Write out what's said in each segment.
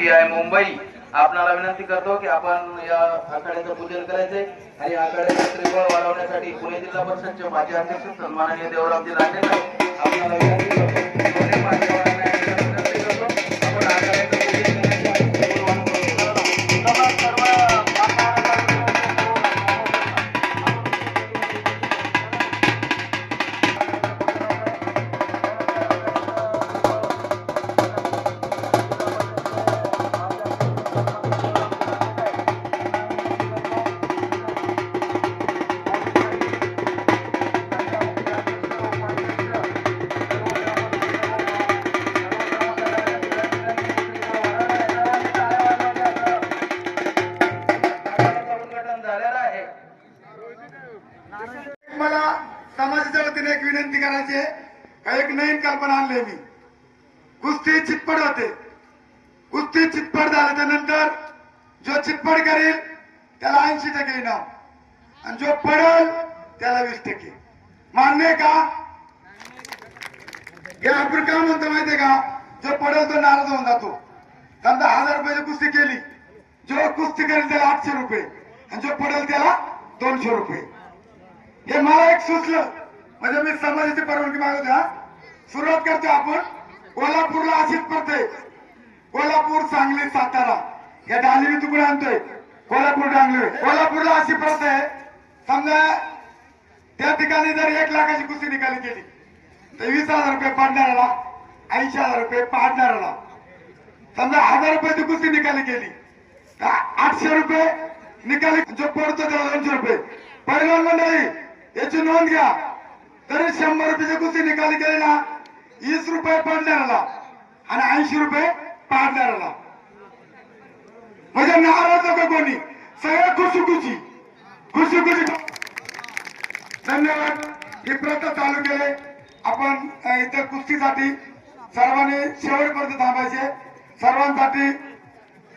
PI Mumbai आपणाला विनंती करतो की आपण या आखाड्याचं पूजन करायचे आणि आखाड्याचे श्रीफळ वाढवण्यासाठी पुणे जिल्हा परिषदचे माजी अध्यक्ष सन्माननीय देवरामजी लांडे आपल्याला विनंती करतो दोन्ही मान्यवरांना विनंती करतो आपण आखाड्याचं पूजन मला समाजाच्या वतीने एक विनंती करायची आहे। एक नवीन कल्पना आणली मी। कुस्ती चितपट होते, कुस्ती चितपट झाल्याच्या नंतर जो चितपट करेल त्याला 80% इनाम आणि जो पडेल त्याला 20%। मान्य आहे का? हे आपण काय म्हणतो माहितीये का? जो पडेल तो नाराज होऊन जातो। समजा 1000 रुपयाची कुस्ती केली, जो कुस्ती करेल त्याला 800 रुपये आणि जो पडेल त्याला 200 रुपये। हे मला एक सुचलं, म्हणजे मी समाजाची परवानगी मागवते। हा सुरुवात करतो आपण। कोल्हापूरला अशीच पडते, कोल्हापूर, सांगली, सातारा या डाली मी तुकडे आणतोय। कोल्हापूर डांगली, कोल्हापूरला अशी पडते। समजा त्या ठिकाणी जर 1 लाखाची कुस्ती निकाली केली तर 20,000 रुपये पाडणाऱ्याला, 80,000 रुपये पाडणाऱ्याला। समजा 1000 रुपयाची कुस्ती निकाली केली तर 800 रुपये निकाली, जो पडतो त्याला 200 रुपये। पहिलवान मंडळी याची नोंद घ्या। तरी 100 रुपयाची कुस्ती निकाली केली ना, 20 रुपये पडणाऱ्याला आणि 80 रुपये पाडणाऱ्याला। म्हणजे नाराज नको कोणी, सगळं खुशी खुशी। धन्यवाद। ही प्रथा चालू केले आपण इतर कुस्तीसाठी। सर्वांनी शेवटपर्यंत थांबायचे। सर्वांसाठी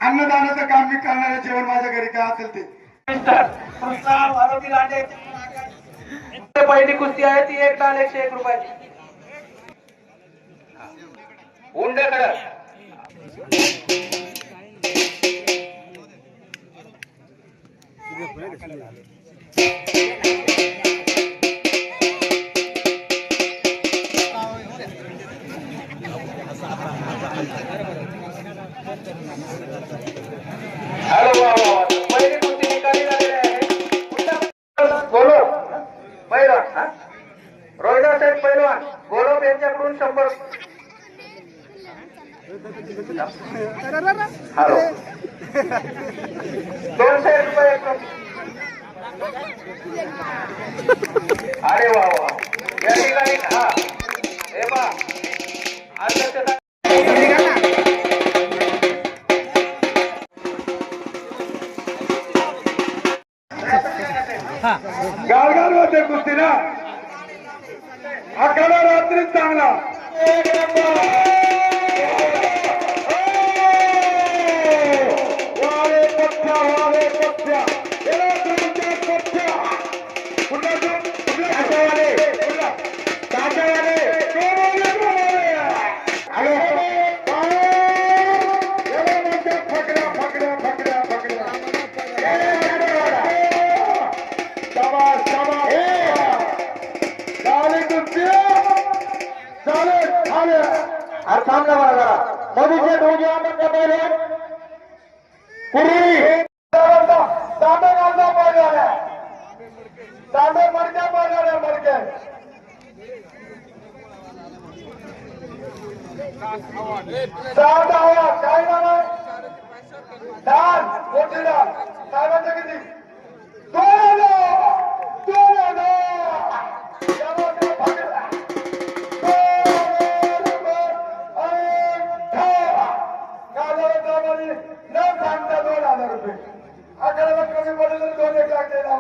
अन्नदानाचं काम मी करणारे, जेवण माझ्या घरी काय असेल ते। पहिली कुस्ती आहे ती 1 डाल 101 रुपयाची। उंडेकडे हॅलो वा पहिली कुस्ती निकाली झालेली आहे। बोलो पहिलवान रोहिदास साहेब पहिलवान गोलब यांच्याकडून 100। हॅलो 200 रुपये। अरे वा या ठिकाणी हा हे बा गालगाल होते कुस्ती ना, आखाडा रात्रीच चांगला। सामना बघा मोदीचे दोघे आपण पहिले पूर्वी तांबे घालता पाहिजे, तांबे मडक्या पाहिजे, मडके काय नाव आहे? डान मोठी डान साहेबांचं किती? 2,000 रुपये। अकराला कमी पडले तर 2-1 लाख द्यायला।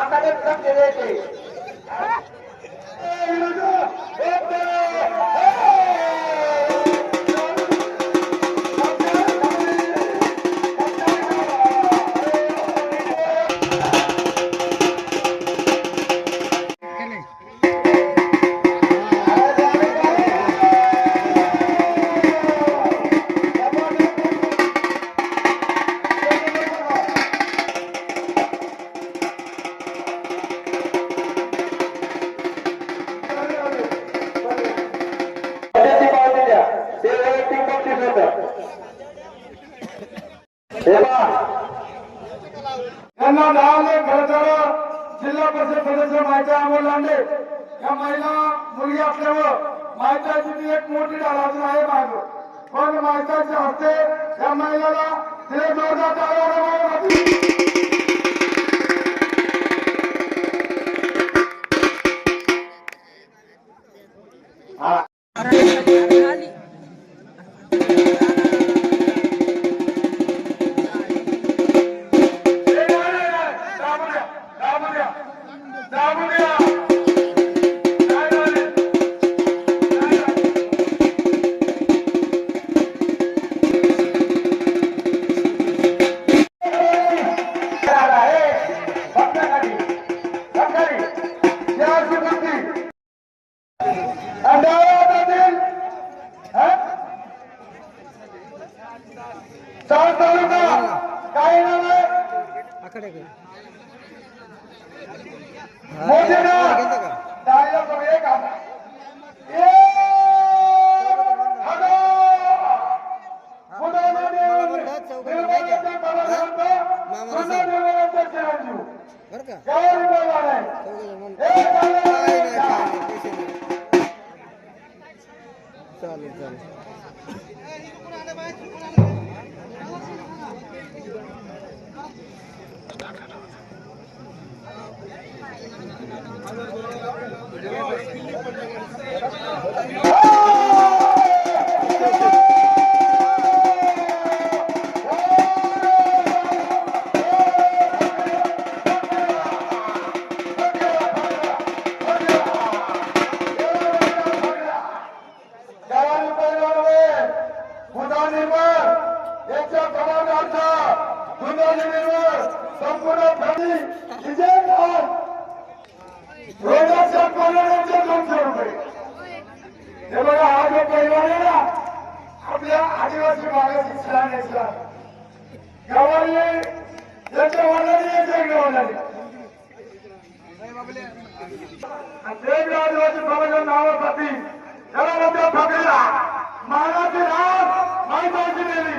आखाड्यात लक्ष द्यायचे. यांना नाव खरं जिल्हा परिषद सदस्य माहिती अमोल लांडे या महिला मुलगी असल्यावर माहिताची ती एक मोठी डाल अजून आहे माग पण माहिताच्या हस्ते या महिलाला तिने जोरदार टाळ्या आपल्या आदिवासी भागातील सरांनी गावाने याच्या वडिलांनी याच्या वडिलांनी आदिवासी समाजाच्या नावासाठी त्याला म्हणतात ठाकरेला मानाची राग माहिती दिली.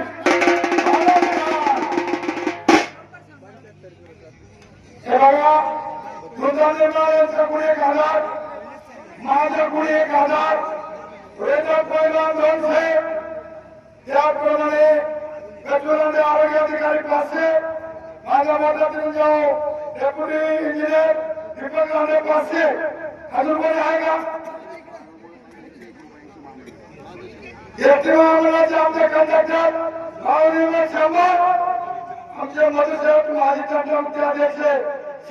हे बघा तुमचा निर्णय कुणी 1000 माझ्या कुणी 1000 वेतन पहिला 200 त्याप्रमाणे गटुरांचे आरोग्य अधिकारी 500 माझ्या मदतीने जाऊ डेप्युटी इंजिनियर दीपक लांडे 500 अजून कोणी आहे का? एसटी महामंडळाचे आमचे कंडक्टर भावनिर्णय 100 आमचे मधुसाहेब माजी कंडक्टर अध्यक्ष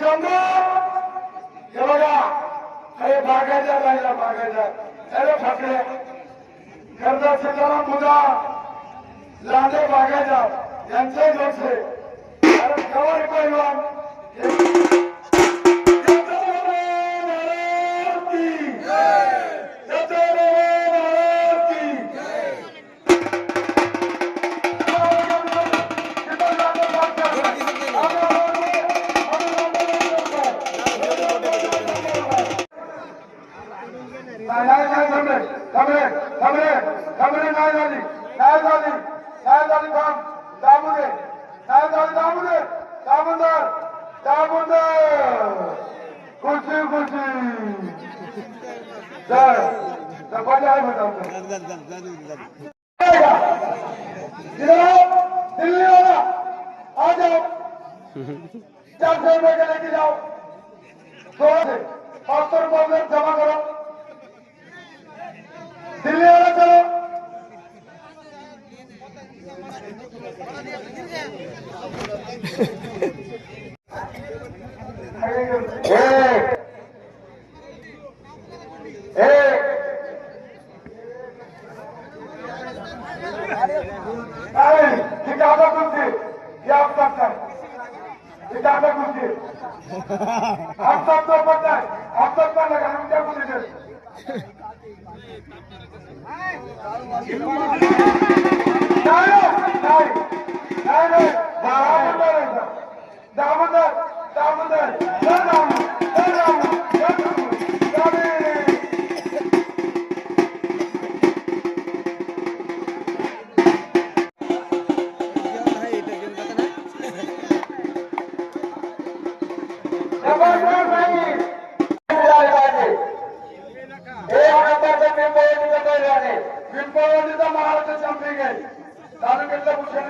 100. हे बघा अरे बागायचा राहिला बागायचा अरे ठाकरे कर्जा सीताराम मुदा लांडे बागायचा यांचे जोडसे अरे गवारी पैलवान दिल्ली वाला आ जाओ 400 रुपए के लेके जाओ 500 रुपए जमा करो दिल्ली वाला चलो नाही ही काका कुस्ती ही आपसात नाही ही काका कुस्ती आपसात तो पण नाही आपसात पण नाही घालून त्या कुस्तीचे महाराष्ट्र चॅम्पियन आहे तालुक्यातल्या भूषण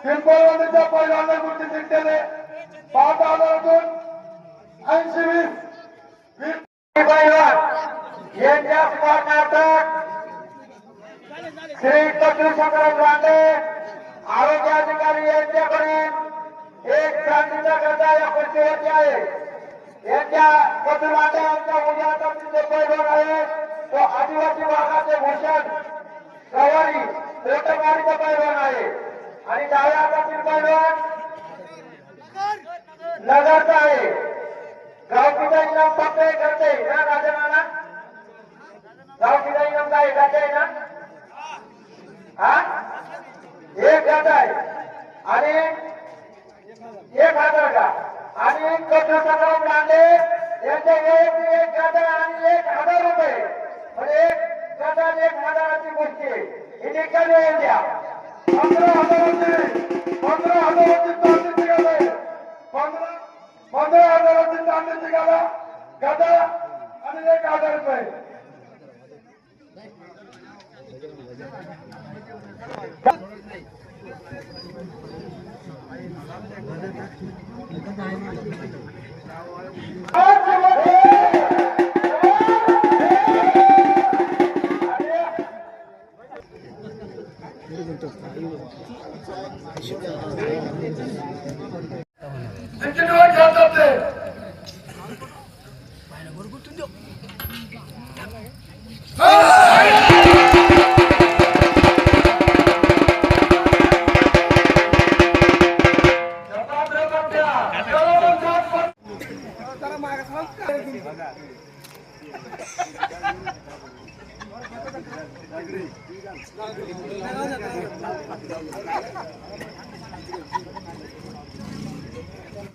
पिंपळवंडीच्या पहिल्यांदा गुरुजी जिंकलेले 5,000तून 80-20 यांच्या स्पर्धार्थक श्री चंद्रशेखर रांडे आरोग्य अधिकारी यांच्याकडून एक चांदीचा गदा या कुस्तीवरती आहे. यांच्या रांडे यांच्या उद्या जो पैलवान आहे तो आदिवासी भागाचे भूषण गवारी कोटमारीचा पैलवान आहे आणि डाव्या हातातील पैलवान नगरचा आहे. गावकीचा इनाम फक्त करते ना राजनाना गावकीचा इनाम काय एकाचा आहे ना हा एक गदा आहे आणि 1,000 का आणि चंद्रशेखर रांडे यांचे एक गदा आणि 1,000 रुपये म्हणजे एक गदा आणि 1,000ची गोष्टी आहे. ही निकाली येऊन द्या 15,000ची चांदीची गदा आहे 15,000ची चांदीची गदा आणि 1,000 रुपये